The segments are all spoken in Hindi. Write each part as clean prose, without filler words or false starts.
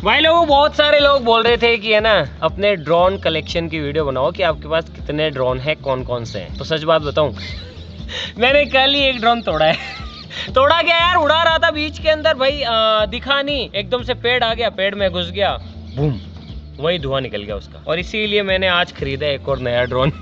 भाई लोगों, बहुत सारे लोग बोल रहे थे कि है ना अपने ड्रोन कलेक्शन की वीडियो बनाओ कि आपके पास कितने ड्रोन है, कौन कौन से हैं। तो सच बात बताऊं, मैंने कल ही एक ड्रोन तोड़ा है। तोड़ा क्या यार, उड़ा रहा था बीच के अंदर भाई, दिखा नहीं, एकदम से पेड़ आ गया, पेड़ में घुस गया, बूम, वही धुआं निकल गया उसका। और इसीलिए मैंने आज खरीदा एक और नया ड्रोन।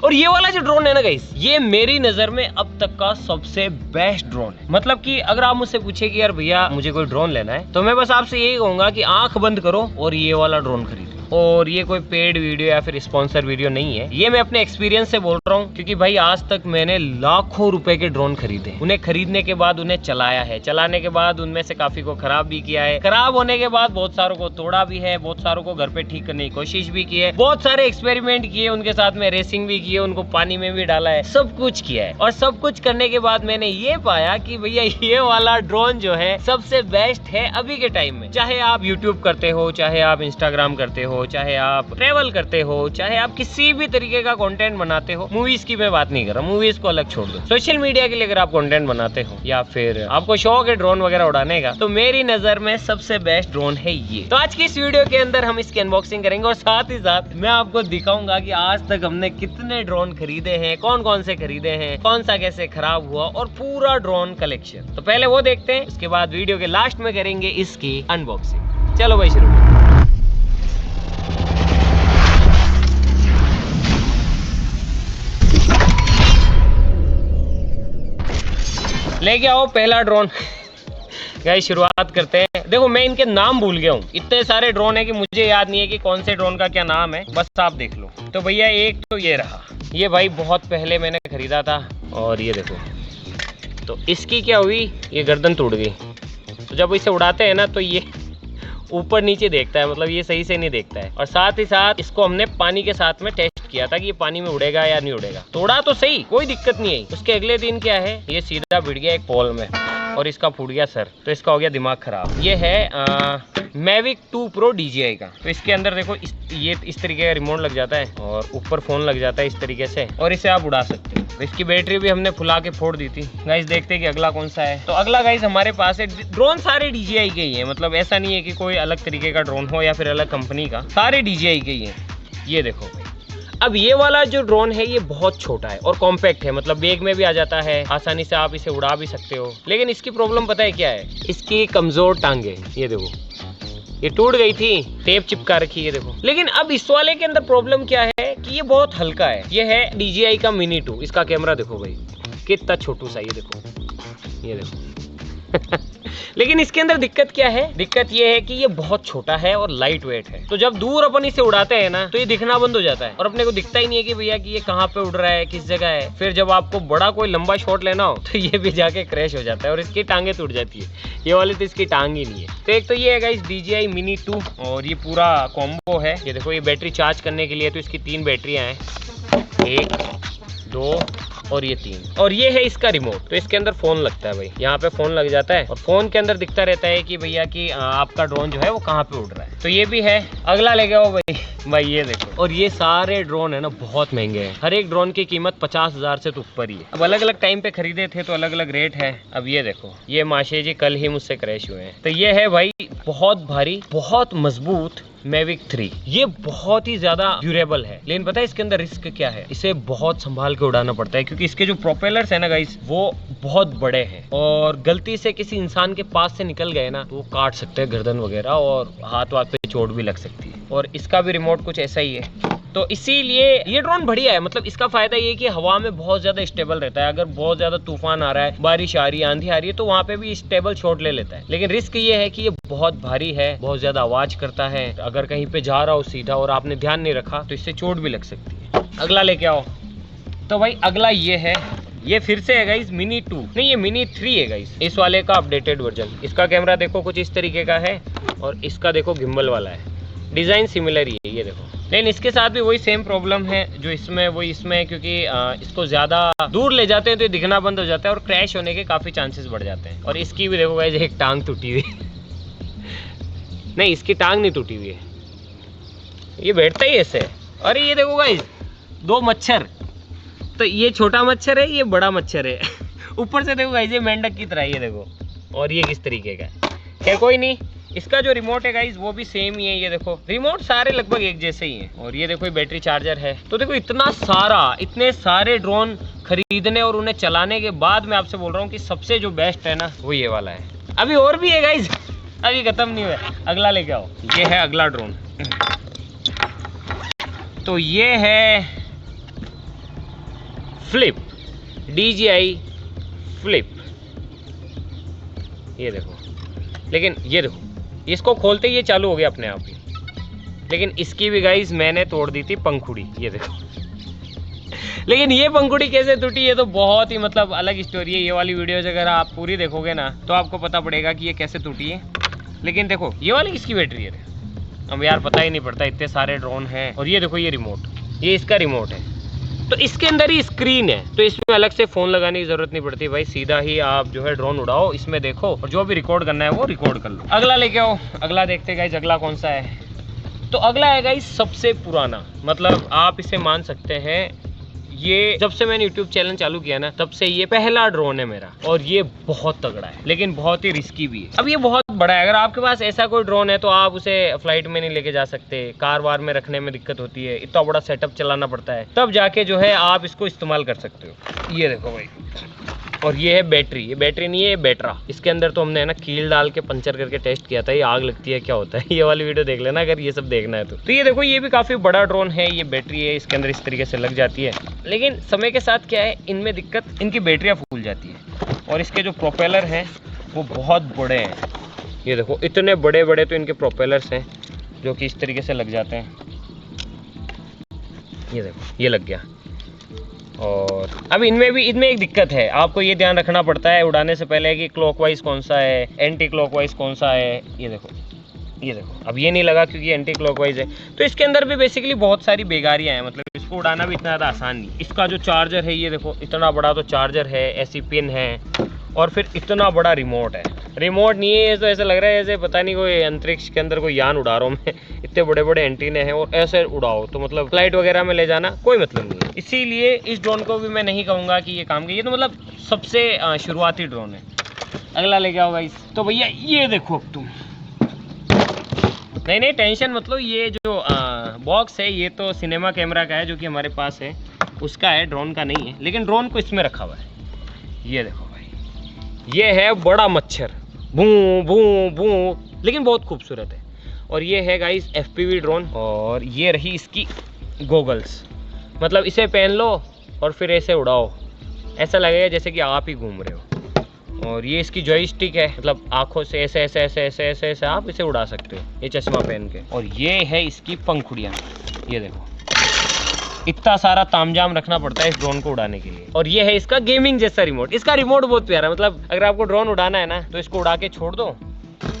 और ये वाला जो ड्रोन है ना गाइस, ये मेरी नजर में अब तक का सबसे बेस्ट ड्रोन है। मतलब कि अगर आप मुझसे पूछे कि यार भैया मुझे कोई ड्रोन लेना है, तो मैं बस आपसे यही कहूंगा कि आंख बंद करो और ये वाला ड्रोन खरीदो। और ये कोई पेड वीडियो या फिर स्पॉन्सर वीडियो नहीं है, ये मैं अपने एक्सपीरियंस से बोल रहा हूँ। क्योंकि भाई आज तक मैंने लाखों रुपए के ड्रोन खरीदे, उन्हें खरीदने के बाद उन्हें चलाया है, चलाने के बाद उनमें से काफी को खराब भी किया है, खराब होने के बाद बहुत सारों को तोड़ा भी है, बहुत सारों को घर पे ठीक करने की कोशिश भी की है, बहुत सारे एक्सपेरिमेंट किए उनके साथ में, रेसिंग भी की है, उनको पानी में भी डाला है, सब कुछ किया है। और सब कुछ करने के बाद मैंने ये पाया कि भैया ये वाला ड्रोन जो है सबसे बेस्ट है अभी के टाइम में। चाहे आप यूट्यूब करते हो, चाहे आप इंस्टाग्राम करते हो, चाहे आप ट्रेवल करते हो, चाहे आप किसी भी तरीके का कंटेंट बनाते हो, मूवीज की मैं बात नहीं कर रहा, मूवीज को अलग छोड़ दो, सोशल मीडिया के लिए अगर आप कंटेंट बनाते हो या फिर आपको शौक है ड्रोन वगैरह उड़ाने का, तो मेरी नजर में सबसे बेस्ट ड्रोन है ये। तो आज की इस वीडियो के अंदर हम इसकी अनबॉक्सिंग करेंगे और साथ ही साथ मैं आपको दिखाऊंगा कि आज तक हमने कितने ड्रोन खरीदे हैं, कौन कौन से खरीदे हैं, कौन सा कैसे खराब हुआ, और पूरा ड्रोन कलेक्शन। तो पहले वो देखते हैं, उसके बाद वीडियो के लास्ट में करेंगे इसकी अनबॉक्सिंग। चलो भाई शुरू। लेके आओ पहला ड्रोन। गाइस शुरुआत करते हैं। देखो मैं इनके नाम भूल गया हूँ, इतने सारे ड्रोन है कि मुझे याद नहीं है कि कौन से ड्रोन का क्या नाम है, बस आप देख लो। तो भैया एक तो ये रहा, ये भाई बहुत पहले मैंने खरीदा था, और ये देखो। तो इसकी क्या हुई, ये गर्दन टूट गई। तो जब इसे उड़ाते हैं ना तो ये ऊपर नीचे देखता है, मतलब ये सही से नहीं देखता है। और साथ ही साथ इसको हमने पानी के साथ में टेस्ट किया था कि ये पानी में उड़ेगा या नहीं उड़ेगा। तो उड़ा तो सही, कोई दिक्कत नहीं आई। उसके अगले दिन क्या है, ये सीधा भिड़ गया एक पोल में और इसका फूट गया सर, तो इसका हो गया दिमाग खराब। ये है मैविक 2 प्रो DJI का। तो इसके अंदर देखो ये इस तरीके का रिमोट लग जाता है और ऊपर फोन लग जाता है इस तरीके से, और इसे आप उड़ा सकते हो। तो इसकी बैटरी भी हमने फुला के फोड़ दी थी। गाइस देखते हैं कि अगला कौन सा है। तो अगला गाइस हमारे पास है, ड्रोन सारे DJI के ही है, मतलब ऐसा नहीं है कि कोई अलग तरीके का ड्रोन हो या फिर अलग कंपनी का, सारे DJI के ही है। ये देखो भाई, अब ये वाला जो ड्रोन है ये बहुत छोटा है और कॉम्पैक्ट है, मतलब बैग में भी आ जाता है, आसानी से आप इसे उड़ा भी सकते हो। लेकिन इसकी प्रॉब्लम पता है क्या है, इसकी कमजोर टांगे। ये देखो, ये टूट गई थी, टेप चिपका रखी है देखो। लेकिन अब इस वाले के अंदर प्रॉब्लम क्या है कि ये बहुत हल्का है। ये है DJI का मिनी 2। इसका कैमरा देखो भाई कितना छोटू सा, ये देखो, ये देखो। लेकिन इसके अंदर दिक्कत क्या है, दिक्कत ये है कि ये बहुत छोटा है और लाइट वेट है। तो जब दूर अपन इसे उड़ाते हैं ना तो ये दिखना बंद हो जाता है और अपने को दिखता ही नहीं है कि भैया कि ये कहाँ पे उड़ रहा है, किस जगह है। फिर जब आपको बड़ा कोई लंबा शॉट लेना हो तो ये भी जाके क्रैश हो जाता है और इसकी टांगे टूट जाती है। ये वाली तो इसकी टांग ही नहीं है। तो एक तो ये है गाइस DJI मिनी 2 और ये पूरा कॉम्बो है। ये देखो, ये बैटरी चार्ज करने के लिए तो इसकी 3 बैटरियां हैं, 1 2 और ये 3। और ये है इसका रिमोट। तो इसके अंदर फोन लगता है भाई, यहाँ पे फोन लग जाता है और फोन के अंदर दिखता रहता है कि भैया कि आपका ड्रोन जो है वो कहाँ पे उड़ रहा है। तो ये भी है। अगला लेके आओ भाई ये देखो। और ये सारे ड्रोन है ना बहुत महंगे हैं, हर एक ड्रोन की कीमत 50,000 से तो ऊपर ही है। अब अलग अलग टाइम पे खरीदे थे तो अलग अलग रेट है। अब ये देखो, ये माशे जी कल ही मुझसे क्रैश हुए हैं। तो ये है भाई बहुत भारी, बहुत मजबूत मैविक 3। ये बहुत ही ज्यादा ड्यूरेबल है, लेकिन पता है इसके अंदर रिस्क क्या है, इसे बहुत संभाल के उड़ाना पड़ता है क्योंकि इसके जो प्रोपेलर्स है ना गाइस वो बहुत बड़े हैं और गलती से किसी इंसान के पास से निकल गए ना तो वो काट सकते हैं गर्दन वगैरह और हाथ वाथ पे चोट भी लग सकती है। और इसका भी रिमोट कुछ ऐसा ही है। तो इसीलिए ये ड्रोन बढ़िया है। मतलब इसका फायदा ये है कि हवा में बहुत ज्यादा स्टेबल रहता है। अगर बहुत ज्यादा तूफान आ रहा है, बारिश आ रही है, आंधी आ रही है, तो वहाँ पे भी स्टेबल शॉट ले लेता है। लेकिन रिस्क ये है कि ये बहुत भारी है, बहुत ज्यादा आवाज करता है। अगर कहीं पे जा रहा हो सीधा और आपने ध्यान नहीं रखा तो इससे चोट भी लग सकती है। अगला लेके आओ। तो भाई अगला ये है, ये फिर से है गाइस मिनी 2 नहीं, ये मिनी 3 है गाइस, इस वाले का अपडेटेड वर्जन। इसका कैमरा देखो कुछ इस तरीके का है और इसका देखो गिम्बल वाला है। डिजाइन सिमिलर ही है, ये देखो। लेकिन इसके साथ भी वही सेम प्रॉब्लम है जो इसमें, वही इसमें, क्योंकि इसको ज्यादा दूर ले जाते हैं तो ये दिखना बंद हो जाता है और क्रैश होने के काफी चांसेस बढ़ जाते हैं। और इसकी भी देखो गाइस एक टांग टूटी हुई नहीं, इसकी टांग नहीं टूटी हुई है, ये बैठता ही ऐसे। अरे ये देखो गाइस 2 मच्छर, तो ये छोटा मच्छर है, ये बड़ा मच्छर है। ऊपर से देखो गाइस ये मेंढक की तरह, ये देखो। और ये किस तरीके का है, कोई नहीं, इसका जो रिमोट है गाइज वो भी सेम ही है। ये देखो रिमोट सारे लगभग एक जैसे ही हैं। और ये देखो बैटरी चार्जर है। तो देखो इतने सारे ड्रोन खरीदने और उन्हें चलाने के बाद मैं आपसे बोल रहा हूँ कि सबसे जो बेस्ट है ना वो ये वाला है। अभी और भी है गाइज, अभी खत्म नहीं हुआ, अगला लेके आओ। ये है अगला ड्रोन। तो ये है फ्लिप, DJI फ्लिप। ये देखो, लेकिन ये देखो इसको खोलते ही ये चालू हो गया अपने आप ही। लेकिन इसकी भी गाइस मैंने तोड़ दी थी पंखुड़ी, ये देखो। लेकिन ये पंखुड़ी कैसे टूटी ये तो बहुत ही मतलब अलग स्टोरी है। ये वाली वीडियोज अगर आप पूरी देखोगे ना तो आपको पता पड़ेगा कि ये कैसे टूटी है। लेकिन देखो ये वाली किसकी बैटरी है, अब यार पता ही नहीं पड़ता, इतने सारे ड्रोन हैं। और ये देखो ये रिमोट, ये इसका रिमोट है। तो इसके अंदर ही स्क्रीन है, तो इसमें अलग से फ़ोन लगाने की ज़रूरत नहीं पड़ती भाई, सीधा ही आप जो है ड्रोन उड़ाओ, इसमें देखो और जो भी रिकॉर्ड करना है वो रिकॉर्ड कर लो। अगला लेके आओ, अगला देखते गाइस अगला कौन सा है। तो अगला है गाइस सबसे पुराना, मतलब आप इसे मान सकते हैं ये जब से मैंने YouTube चैनल चालू किया ना तब से ये पहला ड्रोन है मेरा। और ये बहुत तगड़ा है लेकिन बहुत ही रिस्की भी है। अब ये बहुत बड़ा है, अगर आपके पास ऐसा कोई ड्रोन है तो आप उसे फ्लाइट में नहीं लेके जा सकते, कार वार में रखने में दिक्कत होती है, इतना बड़ा सेटअप चलाना पड़ता है, तब जाके जो है आप इसको इस्तेमाल कर सकते हो। ये देखो भाई, और ये है बैटरी, ये बैटरी नहीं है ये बैटरा। इसके अंदर तो हमने है ना कील डाल के पंचर करके टेस्ट किया था, ये आग लगती है क्या होता है, ये वाली वीडियो देख लेना अगर ये सब देखना है तो ये देखो ये भी काफ़ी बड़ा ड्रोन है। ये बैटरी है इसके अंदर इस तरीके से लग जाती है, लेकिन समय के साथ क्या है इनमें दिक्कत, इनकी बैटरियाँ फूल जाती है। और इसके जो प्रोपेलर हैं वो बहुत बड़े हैं। ये देखो इतने बड़े बड़े तो इनके प्रोपेलर्स हैं जो कि इस तरीके से लग जाते हैं। ये देखो ये लग गया। और अब इनमें एक दिक्कत है, आपको ये ध्यान रखना पड़ता है उड़ाने से पहले कि क्लॉकवाइज कौन सा है, एंटी क्लॉकवाइज कौन सा है। ये देखो अब ये नहीं लगा क्योंकि एंटी क्लॉकवाइज है। तो इसके अंदर भी बेसिकली बहुत सारी बेगारियां हैं, मतलब इसको उड़ाना भी इतना ज़्यादा आसान नहीं। इसका जो चार्जर है ये देखो इतना बड़ा तो चार्जर है, ऐसी पिन है और फिर इतना बड़ा रिमोट है। रिमोट नहीं है तो ऐसा लग रहा है जैसे पता नहीं कोई अंतरिक्ष के अंदर कोई यान उड़ा रहा हूँ मैं। इतने बड़े बड़े एंटीने हैं और ऐसे उड़ाओ तो मतलब फ्लाइट वगैरह में ले जाना कोई मतलब नहीं है। इसीलिए इस ड्रोन को भी मैं नहीं कहूँगा कि ये काम का, ये तो मतलब सबसे शुरुआती ड्रोन है। अगला लेके आओ गाइस। तो भैया ये देखो अब तुम, नहीं टेंशन मतलब ये जो बॉक्स है ये तो सिनेमा कैमरा का है जो कि हमारे पास है, उसका है, ड्रोन का नहीं है। लेकिन ड्रोन को इसमें रखा हुआ है। ये देखो भाई, ये है बड़ा मच्छर, भू भू भू, लेकिन बहुत खूबसूरत है। और ये है गाइस FPV ड्रोन। और ये रही इसकी गोगल्स, मतलब इसे पहन लो और फिर ऐसे उड़ाओ, ऐसा लगेगा जैसे कि आप ही घूम रहे हो। और ये इसकी जॉयस्टिक है, मतलब आंखों से ऐसे ऐसे ऐसे ऐसे ऐसे ऐसे आप इसे उड़ा सकते हो ये चश्मा पहन के। और ये है इसकी पंखुड़ियाँ, ये देखो इतना सारा तामझाम रखना पड़ता है इस ड्रोन को उड़ाने के लिए। और ये है इसका गेमिंग जैसा रिमोट। इसका रिमोट बहुत प्यारा है, मतलब अगर आपको ड्रोन उड़ाना है ना तो इसको उड़ा के छोड़ दो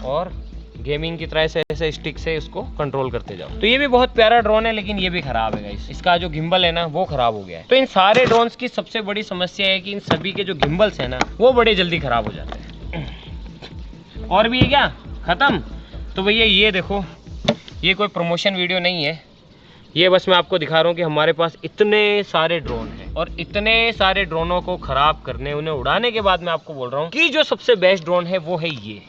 और गेमिंग की तरह से ऐसे स्टिक से इसको कंट्रोल करते जाओ। तो ये भी बहुत प्यारा ड्रोन है, लेकिन ये भी खराब है गाइस, इसका जो गिम्बल है ना वो खराब हो गया है। तो इन सारे ड्रोन्स की सबसे बड़ी समस्या है कि इन सभी के जो गिम्बल्स है ना वो बड़े जल्दी खराब हो जाते हैं। और भी है क्या खत्म? तो भैया ये देखो, ये कोई प्रमोशन वीडियो नहीं है, ये बस मैं आपको दिखा रहा हूँ कि हमारे पास इतने सारे ड्रोन हैं और इतने सारे ड्रोनों को खराब करने, उन्हें उड़ाने के बाद मैं आपको बोल रहा हूँ कि जो सबसे बेस्ट ड्रोन है वो है ये।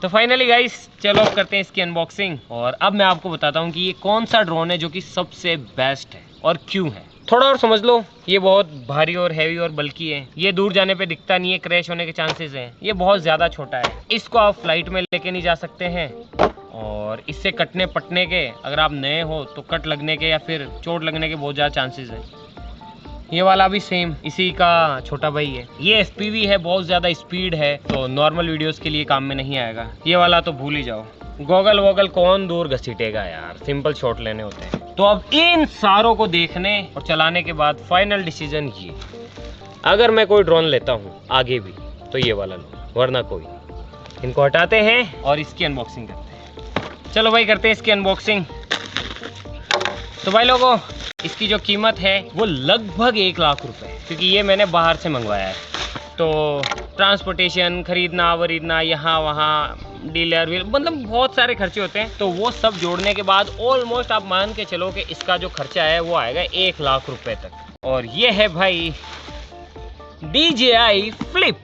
तो फाइनली गाइस चलो अब करते हैं इसकी अनबॉक्सिंग। और अब मैं आपको बताता हूँ कि ये कौन सा ड्रोन है जो कि सबसे बेस्ट है और क्यों है। थोड़ा और समझ लो, ये बहुत भारी और हैवी और बल्कि है, ये दूर जाने पे दिखता नहीं है, क्रैश होने के चांसेस हैं, ये बहुत ज़्यादा छोटा है, इसको आप फ्लाइट में लेके नहीं जा सकते हैं। और इससे कटने पटने के, अगर आप नए हो तो कट लगने के या फिर चोट लगने के बहुत ज़्यादा चांसेस हैं। ये वाला भी सेम इसी का छोटा भाई है। ये FPV है, बहुत ज़्यादा स्पीड है, तो नॉर्मल वीडियोस के लिए काम में नहीं आएगा। ये वाला तो भूल ही जाओ, गॉगल वॉगल कौन दूर घसीटेगा यार, सिंपल शॉट लेने होते हैं। तो अब इन सारों को देखने और चलाने के बाद फाइनल डिसीजन ये, अगर मैं कोई ड्रोन लेता हूँ आगे भी तो ये वाला लो, वरना कोई। इनको हटाते हैं और इसकी अनबॉक्सिंग करते हैं। चलो भाई करते हैं इसकी अनबॉक्सिंग। तो भाई लोगों, इसकी जो कीमत है वो लगभग 1 लाख रुपए, क्योंकि ये मैंने बाहर से मंगवाया है। तो ट्रांसपोर्टेशन, खरीदना वरीदना, यहाँ वहाँ डीलर वील, मतलब बहुत सारे खर्चे होते हैं। तो वो सब जोड़ने के बाद ऑलमोस्ट आप मान के चलो कि इसका जो खर्चा है वो आएगा 1 लाख रुपए तक। और ये है भाई DJI फ्लिप।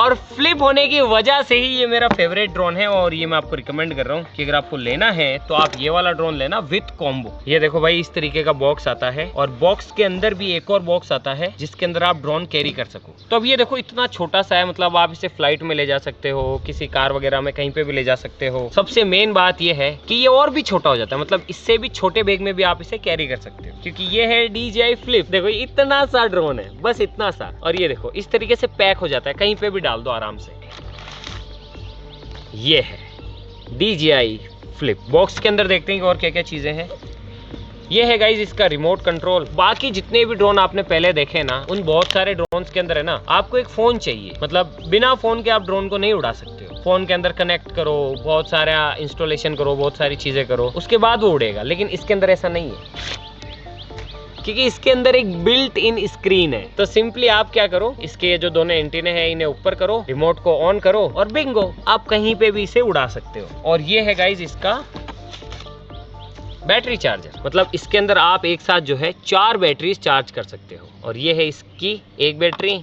और फ्लिप होने की वजह से ही ये मेरा फेवरेट ड्रोन है और ये मैं आपको रिकमेंड कर रहा हूँ कि अगर आपको लेना है तो आप ये वाला ड्रोन लेना विथ कॉम्बो। ये देखो भाई, इस तरीके का बॉक्स आता है और बॉक्स के अंदर भी एक और बॉक्स आता है जिसके अंदर आप ड्रोन कैरी कर सको। तो अब ये देखो इतना छोटा सा है, मतलब आप इसे फ्लाइट में ले जा सकते हो, किसी कार वगैरह में कहीं पे भी ले जा सकते हो। सबसे मेन बात ये है कि ये और भी छोटा हो जाता है, मतलब इससे भी छोटे बैग में भी आप इसे कैरी कर सकते हो क्योंकि ये है DJI फ्लिप। देखो इतना सा ड्रोन है, बस इतना सा, और ये देखो इस तरीके से पैक हो जाता है, कहीं पे भी डाल दो आराम से। ये है DJI फ्लिप। बॉक्स के अंदर देखते हैं कि और क्या क्या चीजें हैं। ये है गाइज इसका रिमोट कंट्रोल। बाकी जितने भी ड्रोन आपने पहले देखे ना, उन बहुत सारे ड्रोन्स के अंदर है ना आपको एक फोन चाहिए, मतलब बिना फोन के आप ड्रोन को नहीं उड़ा सकते हो। फोन के अंदर कनेक्ट करो, बहुत सारा इंस्टॉलेशन करो, बहुत सारी चीजें करो, उसके बाद वो उड़ेगा। लेकिन इसके अंदर ऐसा नहीं है क्योंकि इसके अंदर एक बिल्ट इन स्क्रीन है। तो सिंपली आप क्या करो, इसके जो दोनों एंटीने हैं इन्हें ऊपर करो, रिमोट को ऑन करो और बिंगो, आप कहीं पे भी इसे उड़ा सकते हो। और ये है गाइज इसका बैटरी चार्जर, मतलब इसके अंदर आप एक साथ जो है 4 बैटरीज चार्ज कर सकते हो। और ये है इसकी एक बैटरी,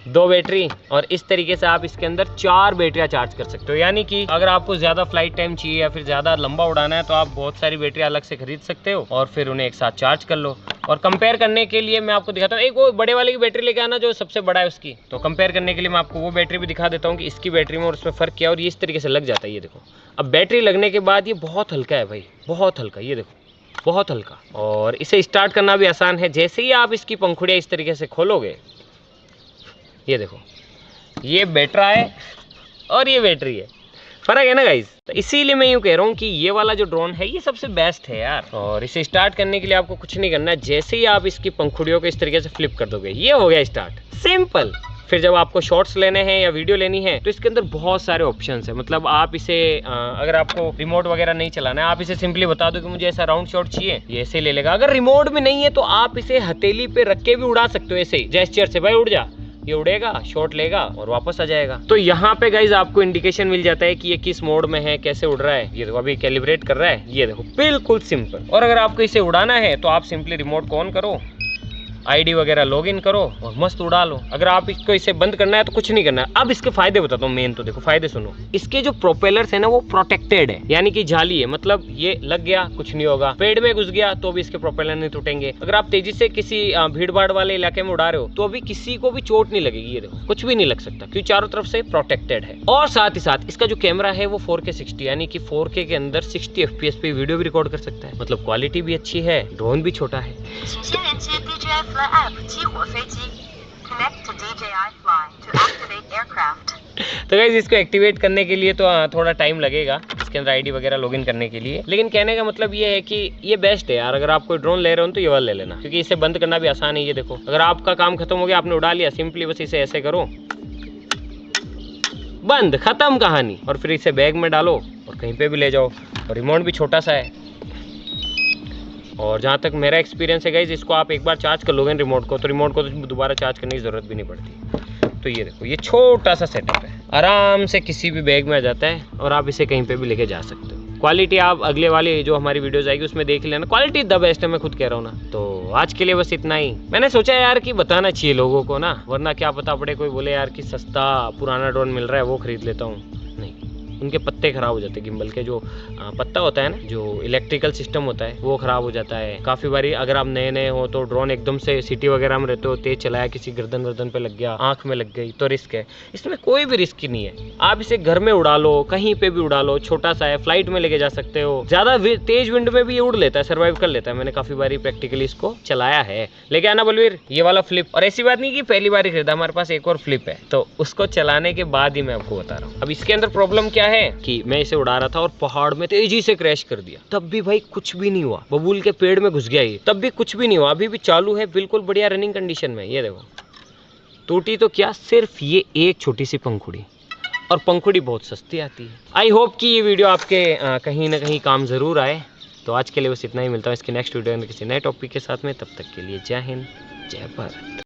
2 बैटरी, और इस तरीके से आप इसके अंदर 4 बैटरियां चार्ज कर सकते हो। यानी कि अगर आपको ज्यादा फ्लाइट टाइम चाहिए या फिर ज्यादा लंबा उड़ाना है तो आप बहुत सारी बैटरी अलग से खरीद सकते हो और फिर उन्हें एक साथ चार्ज कर लो। और कंपेयर करने के लिए मैं आपको दिखाता हूँ, एक वो बड़े वाले की बैटरी लेके आना जो सबसे बड़ा है उसकी। तो कंपेयर करने के लिए मैं आपको वो बैटरी भी दिखा देता हूँ कि इसकी बैटरी में और उसमें फर्क क्या है। और ये इस तरीके से लग जाता है, ये देखो। अब बैटरी लगने के बाद ये बहुत हल्का है भाई, बहुत हल्का, ये देखो बहुत हल्का। और इसे स्टार्ट करना भी आसान है। जैसे ही आप इसकी पंखुड़ियाँ इस तरीके से खोलोगे, ये देखो ये बैटरा है और ये बैटरी है, फर्क है ना गाइस। तो इसीलिए मैं यूँ कह रहा हूँ कि ये वाला जो ड्रोन है ये सबसे बेस्ट है यार। और इसे स्टार्ट करने के लिए आपको कुछ नहीं करना है, जैसे ही आप इसकी पंखुड़ियों को इस तरीके से फ्लिप कर दोगे, ये हो गया स्टार्ट, सिंपल। फिर जब आपको शॉर्ट्स लेने हैं या वीडियो लेनी है तो इसके अंदर बहुत सारे ऑप्शंस है। मतलब आप इसे अगर आपको रिमोट वगैरह नहीं चलाना है, आप इसे सिंपली बता दो कि मुझे ऐसा राउंड शॉट चाहिए, ये ऐसे ले लेगा। अगर रिमोट भी नहीं है तो आप इसे हथेली पे रख के भी उड़ा सकते हो, ऐसे जेस्चर से, भाई उड़ जा, ये उड़ेगा, शॉट लेगा और वापस आ जाएगा। तो यहाँ पे गाइज आपको इंडिकेशन मिल जाता है कि ये किस मोड में है, कैसे उड़ रहा है। ये देखो अभी कैलिब्रेट कर रहा है, ये देखो बिल्कुल सिंपल। और अगर आपको इसे उड़ाना है तो आप सिंपली रिमोट को ऑन करो, आईडी वगैरह लॉगिन करो और मस्त उड़ा लो। अगर आप इसको इसे बंद करना है तो कुछ नहीं करना है। अब इसके फायदे बताता हूँ, मेन तो देखो फायदे सुनो। इसके जो प्रोपेलर्स है ना वो प्रोटेक्टेड है, यानी कि जाली है, मतलब ये लग गया कुछ नहीं होगा, पेड़ में घुस गया तो भी इसके प्रोपेलर नहीं टूटेंगे। अगर आप तेजी से किसी भीड़ भाड़ वाले इलाके में उड़ा रहे हो तो अभी किसी को भी चोट नहीं लगेगी, ये देखो कुछ भी नहीं लग सकता क्योंकि चारों तरफ से प्रोटेक्टेड है। और साथ ही साथ इसका जो कैमरा है वो 4K 60 यानी कि 4K के अंदर 60 FPS पे वीडियो भी रिकॉर्ड कर सकता है, मतलब क्वालिटी भी अच्छी है, ड्रोन भी छोटा है। तो गाइस इसको एक्टिवेट करने के लिए तो थोड़ा टाइम लगेगा, इसके अंदर आईडी वगैरह लॉगिन करने के लिए। लेकिन कहने का मतलब ये है कि ये बेस्ट है यार। अगर आप कोई ड्रोन ले रहे हो तो ये वाला ले लेना, क्योंकि इसे बंद करना भी आसान है। ये देखो अगर आपका काम खत्म हो गया, आपने उड़ा लिया, सिंपली बस इसे ऐसे करो, बंद, खत्म कहानी। और फिर इसे बैग में डालो और कहीं पे भी ले जाओ। और रिमोट भी छोटा सा है। और जहाँ तक मेरा एक्सपीरियंस है गाइस, इसको आप एक बार चार्ज कर लोगे रिमोट को तो दोबारा चार्ज करने की ज़रूरत भी नहीं पड़ती। तो ये देखो ये छोटा सा सेटअप है, आराम से किसी भी बैग में आ जाता है और आप इसे कहीं पे भी लेके जा सकते हो। क्वालिटी आप अगले वाली जो हमारी वीडियोस आएगी उसमें देख लेना, क्वालिटी द बेस्ट है, मैं खुद कह रहा हूँ ना। तो आज के लिए बस इतना ही। मैंने सोचा यार कि बताना चाहिए लोगों को ना, वरना क्या पता पड़े कोई बोले यार कि सस्ता पुराना ड्रोन मिल रहा है वो खरीद लेता हूँ। नहीं, उनके पत्ते खराब हो जाते हैं। गिम्बल के जो पत्ता होता है ना, जो इलेक्ट्रिकल सिस्टम होता है वो खराब हो जाता है। काफ़ी बारी अगर आप नए नए हो तो ड्रोन एकदम से सिटी वगैरह में रहते हो, तेज चलाया, किसी गर्दन पे लग गया, आंख में लग गई तो रिस्क है। इसमें कोई भी रिस्क नहीं है, आप इसे घर में उड़ा लो, कहीं पे भी उड़ा लो, छोटा सा है, फ्लाइट में लेके जा सकते हो। ज़्यादा तेज विंड में भी ये उड़ लेता है, सर्वाइव कर लेता है। मैंने काफ़ी बारी प्रैक्टिकली इसको चलाया है। लेके आना बलवीर ये वाला फ्लिप। और ऐसी बात नहीं कि पहली बार ही खरीदा, हमारे पास एक और फ्लिप है, तो उसको चलाने के बाद ही मैं आपको बता रहा हूँ। अब इसके अंदर प्रॉब्लम क्या है कि मैं इसे उड़ा रहा था और पहाड़ में तेजी से क्रैश कर दिया, तब भी भाई कुछ भी नहीं हुआ। बबूल के पेड़ में घुस गया ये, तब भी कुछ भी नहीं हुआ, अभी भी चालू है, बिल्कुल बढ़िया रनिंग कंडीशन में। ये देखो टूटी तो क्या, सिर्फ ये एक छोटी सी पंखुड़ी, और पंखुड़ी बहुत सस्ती आती है। आई होप कि ये वीडियो आपके कहीं ना कहीं काम जरूर आए। तो आज के लिए बस इतना ही, मिलता हूँ इसके नेक्स्ट वीडियो में किसी नए टॉपिक के साथ में। तब तक के लिए जय हिंद, जय भारत।